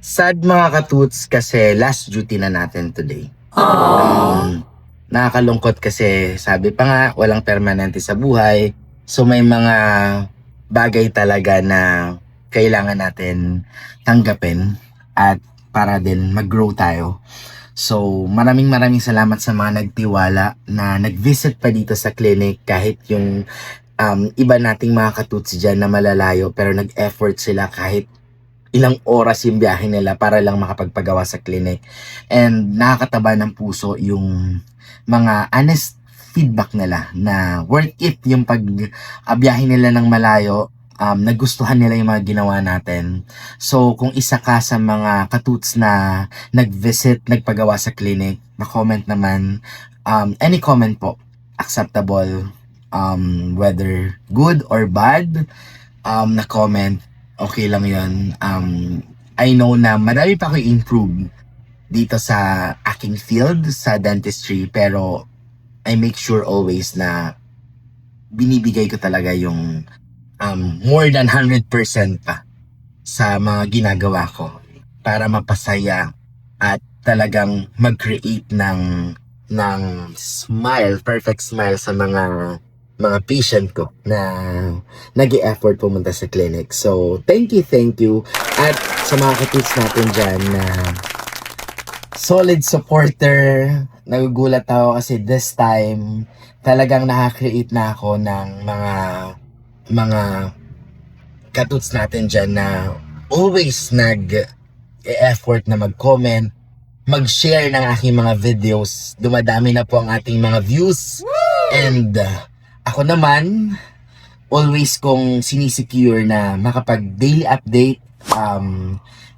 Sad mga katuts kasi last duty na natin today. Nakakalungkot kasi sabi pa nga walang permanente sa buhay. So may mga bagay talaga na kailangan natin tanggapin at para din mag-grow tayo. So maraming salamat sa mga nagtiwala na nag-visit pa dito sa clinic kahit yung iba nating mga katuts dyan na malalayo pero nag-effort sila kahit ilang oras yung biyahe nila para lang makapagpagawa sa clinic. And nakakataba ng puso yung mga honest feedback nila na worth it yung biyahe nila ng malayo. Nagustuhan nila yung mga ginawa natin. So kung isa ka sa mga katuts na nag-visit, nagpagawa sa clinic, na-comment naman, any comment po, acceptable, whether good or bad, na-comment, okay lang yun. I know na marami pa ako i-improve dito sa aking field, sa dentistry, pero I make sure always na binibigay ko talaga yung more than 100% pa sa mga ginagawa ko para mapasaya at talagang mag-create ng smile, perfect smile sa mga patient ko na nag-i-effort pumunta sa clinic. So, thank you. At sa mga katuts natin dyan na solid supporter, nagugulat ako kasi this time talagang nakakreate na ako ng mga katuts natin dyan na always nag-e-effort na mag-comment, mag-share ng aking mga videos. Dumadami na po ang ating mga views. And ako naman, always kong sinisecure na makapag daily update,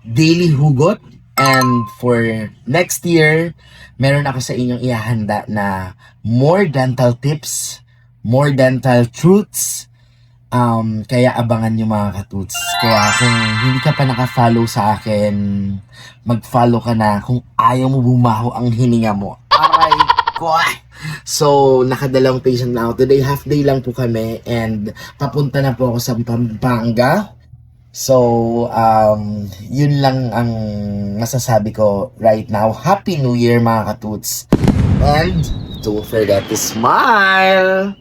daily hugot. And for next year, meron ako sa inyong ihahanda na more dental tips, more dental truths. Kaya abangan nyo mga katuts. Kaya kung hindi ka pa naka-follow sa akin, mag-follow ka na kung ayaw mo bumaho ang hininga mo. Aray ko! So, nakadalawang patient na ako today. Half day lang po kami and papunta na po ako sa Pampanga. So, yun lang ang masasabi ko right now. Happy New Year mga katuts! And don't forget to smile!